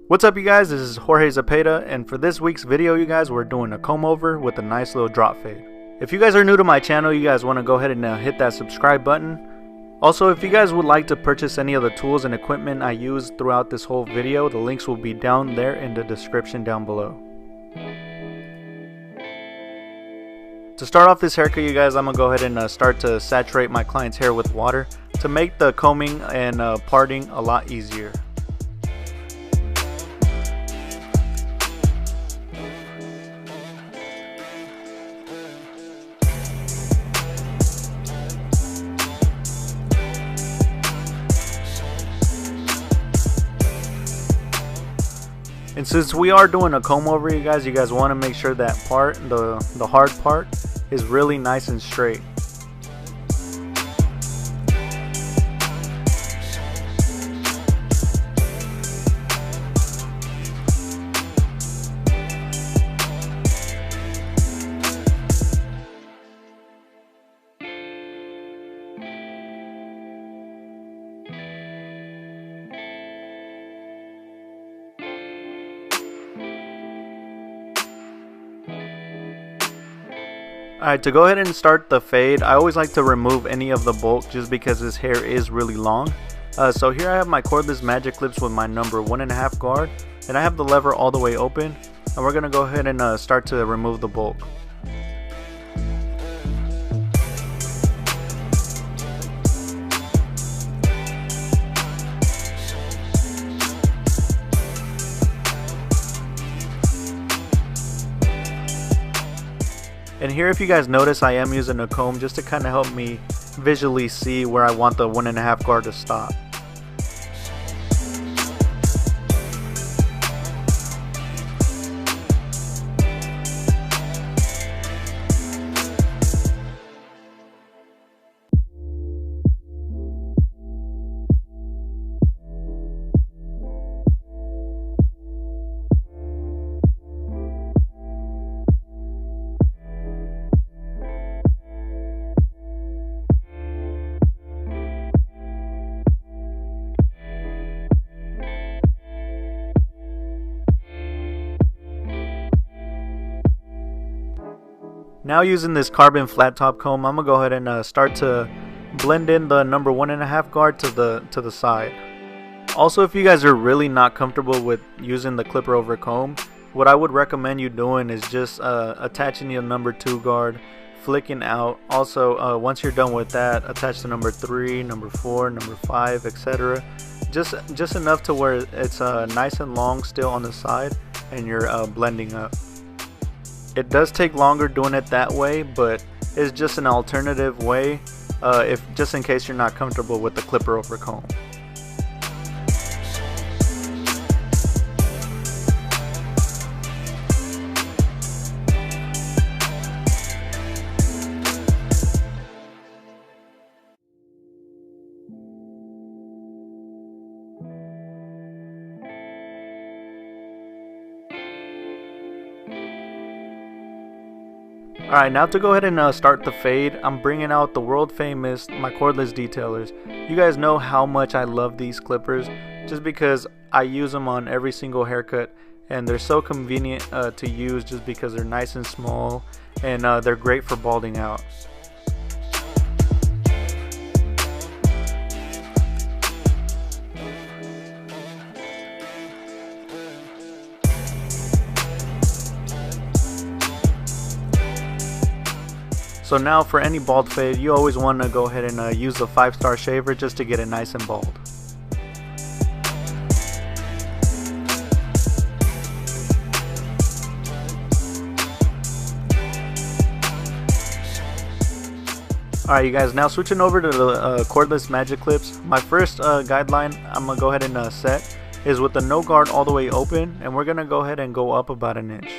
What's up, you guys? This is Jorge Zapata, and for this week's video, you guys, we're doing a comb over with a nice little drop fade. If you guys are new to my channel, you guys want to go ahead and hit that subscribe button. Also, if you guys would like to purchase any of the tools and equipment I use throughout this whole video, the links will be down there in the description down below. To start off this haircut, you guys, I'm going to go ahead and start to saturate my client's hair with water to make the combing and parting a lot easier. And since we are doing a comb over, you guys want to make sure that part, the hard part, is really nice and straight. Alright, to go ahead and start the fade, I always like to remove any of the bulk just because this hair is really long. So here I have my cordless magic clips with my number 1.5 guard, and I have the lever all the way open, and we're going to go ahead and start to remove the bulk. And here, if you guys notice, I am using a comb just to kind of help me visually see where I want the 1.5 guard to stop. Now, using this carbon flat top comb, I'm gonna go ahead and start to blend in the number 1.5 guard to the side. Also, if you guys are really not comfortable with using the clipper over comb, what I would recommend you doing is just attaching your number 2 guard, flicking out. Also, once you're done with that, attach the number 3, number 4, number 5, etc. Just enough to where it's nice and long still on the side, and you're blending up. It does take longer doing it that way, but it's just an alternative way just in case you're not comfortable with the clipper over comb. Alright, now to go ahead and start the fade, I'm bringing out the world famous my cordless detailers. You guys know how much I love these clippers just because I use them on every single haircut, and they're so convenient to use just because they're nice and small, and they're great for balding out. So now, for any bald fade, you always want to go ahead and use the 5-star shaver just to get it nice and bald. Alright, you guys, now switching over to the cordless magic clips. My first guideline I'm going to go ahead and set is with the no guard all the way open, and we're going to go ahead and go up about 1 inch.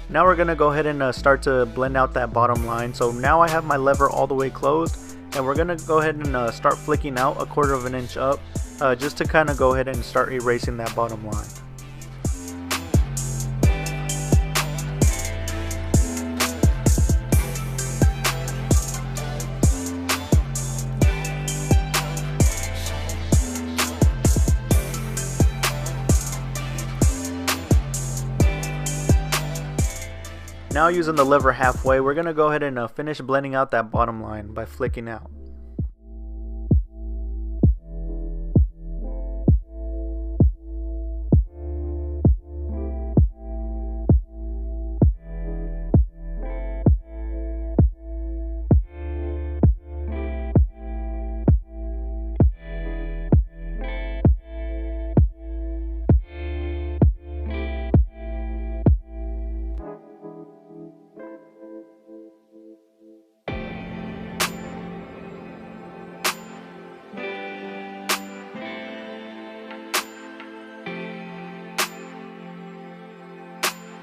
Now we're going to go ahead and start to blend out that bottom line. So now I have my lever all the way closed, and we're going to go ahead and start flicking out 1/4 of an inch up just to kind of go ahead and start erasing that bottom line. Now using the lever halfway, we're going to go ahead and finish blending out that bottom line by flicking out.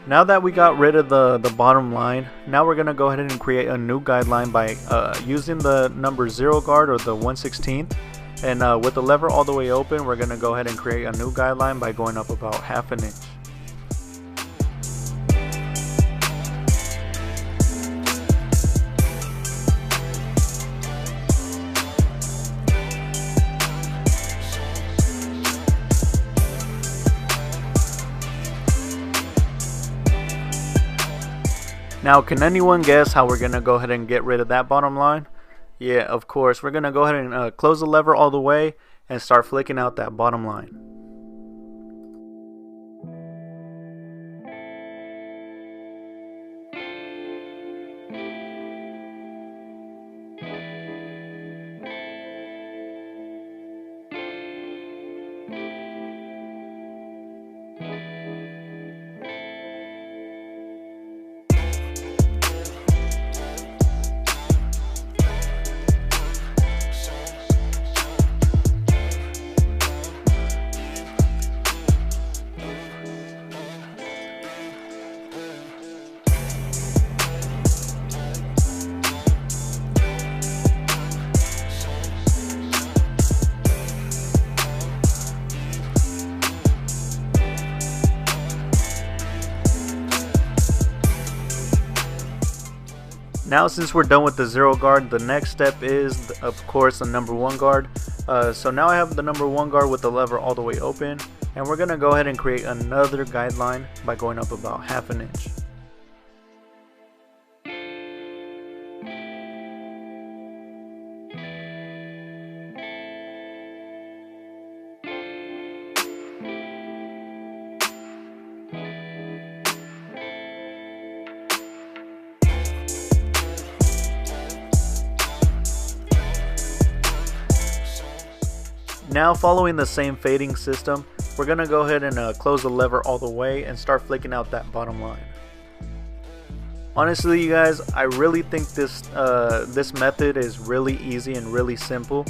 Now that we got rid of the bottom line, now we're going to go ahead and create a new guideline by using the number 0 guard or the 1/16. And with the lever all the way open, we're going to go ahead and create a new guideline by going up about 1/2 inch. Now, can anyone guess how we're going to go ahead and get rid of that bottom line? Yeah, of course. We're going to go ahead and close the lever all the way and start flicking out that bottom line. Now since we're done with the 0 guard, the next step is of course the number 1 guard. So now I have the number 1 guard with the lever all the way open, and we're going to go ahead and create another guideline by going up about 1/2 inch. Now, following the same fading system, we're going to go ahead and close the lever all the way and start flicking out that bottom line. Honestly, you guys, I really think this method is really easy and really simple.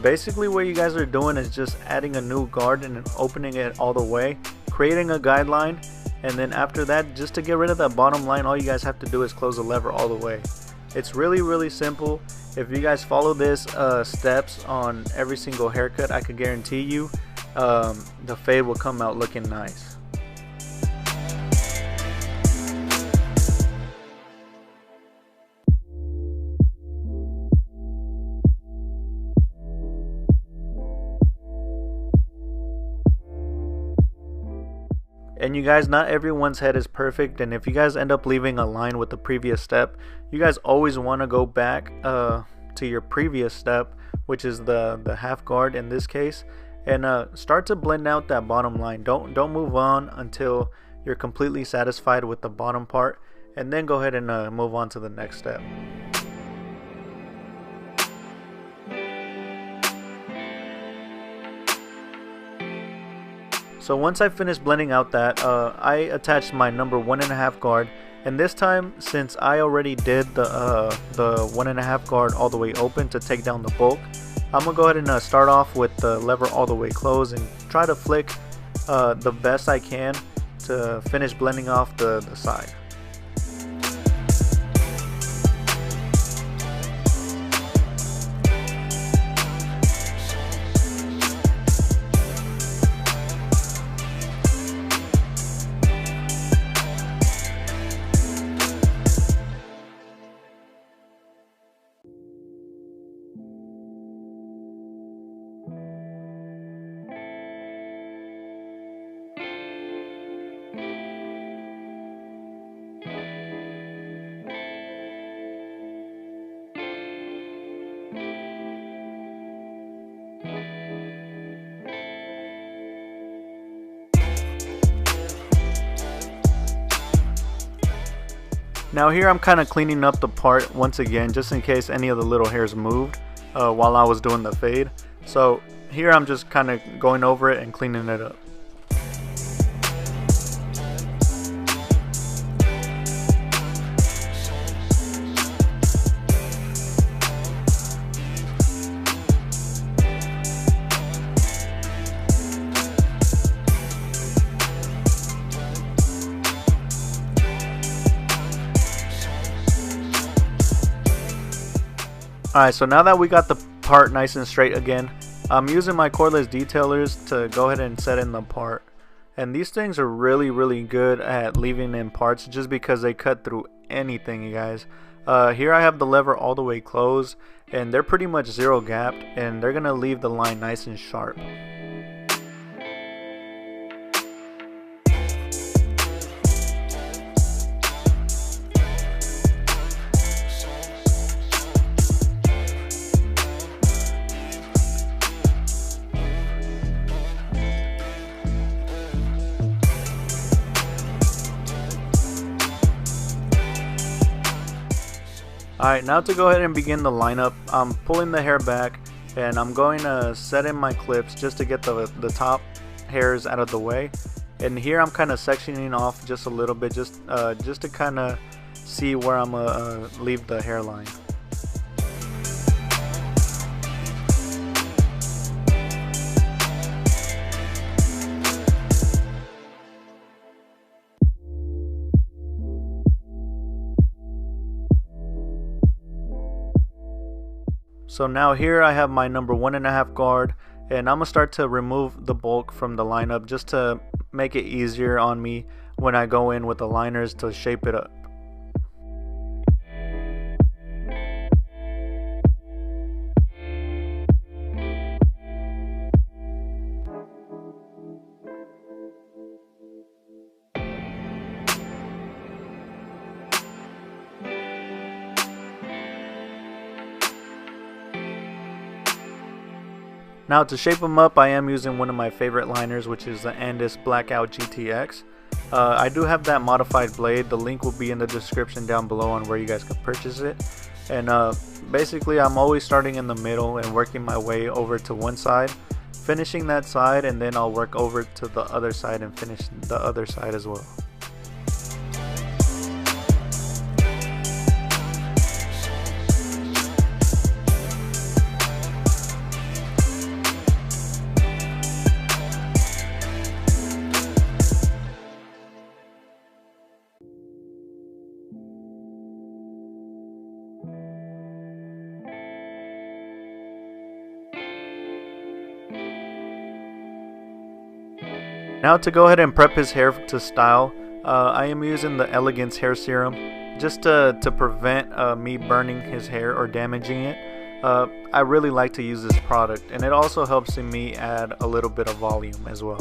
Basically what you guys are doing is just adding a new guard and opening it all the way, creating a guideline, and then after that, just to get rid of that bottom line, all you guys have to do is close the lever all the way. It's really simple. If you guys follow this steps on every single haircut, I could guarantee you the fade will come out looking nice. And you guys, not everyone's head is perfect, and if you guys end up leaving a line with the previous step, you guys always want to go back to your previous step, which is the half guard in this case, and start to blend out that bottom line. Don't move on until you're completely satisfied with the bottom part, and then go ahead and move on to the next step. So once I finished blending out that, I attached my number 1.5 guard, and this time, since I already did the 1.5 guard all the way open to take down the bulk, I'm gonna go ahead and start off with the lever all the way closed and try to flick the best I can to finish blending off the side. Now here I'm kind of cleaning up the part once again, just in case any of the little hairs moved while I was doing the fade. So here I'm just kind of going over it and cleaning it up. Alright, so now that we got the part nice and straight again, I'm using my cordless detailers to go ahead and set in the part. And these things are really good at leaving in parts just because they cut through anything, you guys. Here I have the lever all the way closed, and they're pretty much zero gapped, and they're going to leave the line nice and sharp. Alright, now to go ahead and begin the lineup, I'm pulling the hair back and I'm going to set in my clips just to get the top hairs out of the way. And here I'm kind of sectioning off just a little bit, just to kind of see where I'm going to leave the hairline. So now here I have my number 1.5 guard, and I'm going to start to remove the bulk from the lineup just to make it easier on me when I go in with the liners to shape it up. Now to shape them up, I am using one of my favorite liners, which is the Andis Blackout GTX. I do have that modified blade. The link will be in the description down below on where you guys can purchase it. And basically I'm always starting in the middle and working my way over to one side, finishing that side, and then I'll work over to the other side and finish the other side as well. Now to go ahead and prep his hair to style, I am using the Elegance hair serum just to prevent me burning his hair or damaging it. I really like to use this product, and it also helps me add a little bit of volume as well.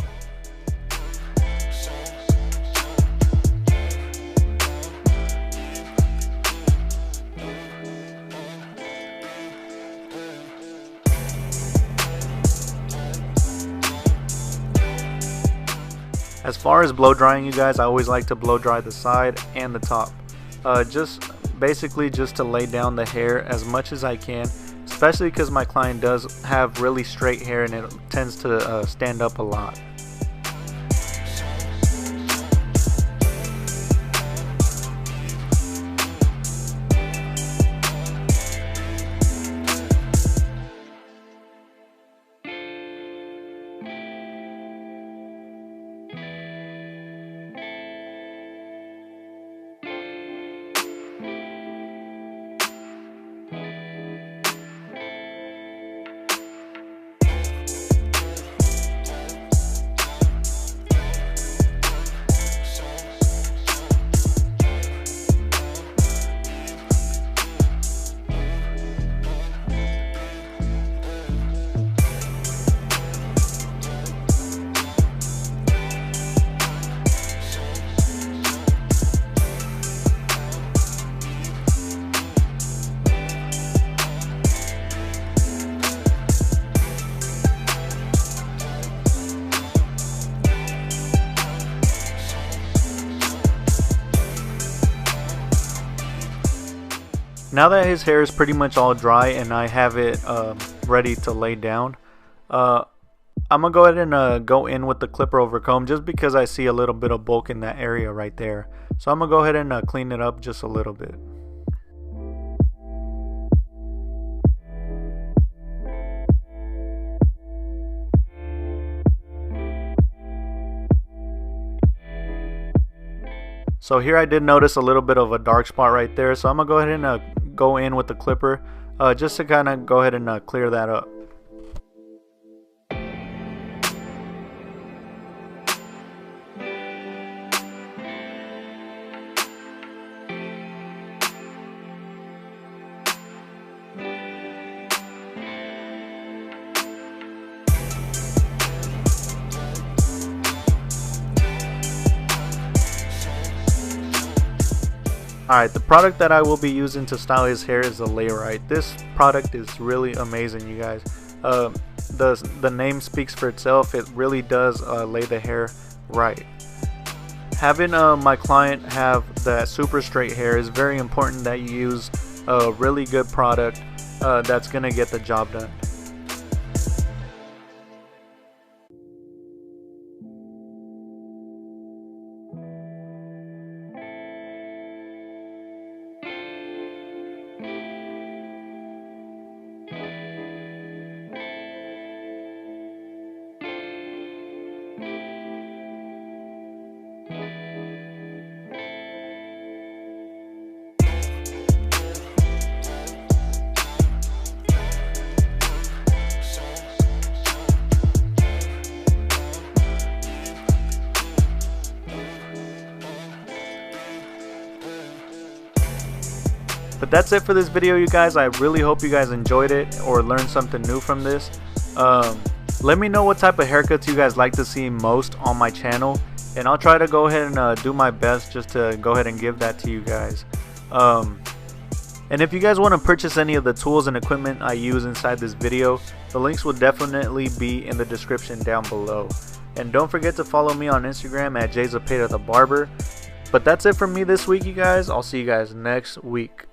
As far as blow drying, you guys, I always like to blow dry the side and the top. Just basically just to lay down the hair as much as I can, especially because my client does have really straight hair and it tends to stand up a lot. Now that his hair is pretty much all dry and I have it ready to lay down, I'm gonna go ahead and go in with the clipper over comb, just because I see a little bit of bulk in that area right there. So I'm gonna go ahead and clean it up just a little bit. So here I did notice a little bit of a dark spot right there, so I'm gonna go ahead and go in with the clipper just to kind of go ahead and clear that up. Alright, the product that I will be using to style his hair is the Layrite. This product is really amazing, you guys. The name speaks for itself. It really does lay the hair right. Having my client have that super straight hair is very important, that you use a really good product that's going to get the job done. But that's it for this video, you guys. I really hope you guys enjoyed it or learned something new from this. Let me know what type of haircuts you guys like to see most on my channel, and I'll try to go ahead and do my best just to go ahead and give that to you guys. And if you guys want to purchase any of the tools and equipment I use inside this video, the links will definitely be in the description down below. And don't forget to follow me on Instagram at JZepeda the Barber. But that's it from me this week, you guys. I'll see you guys next week.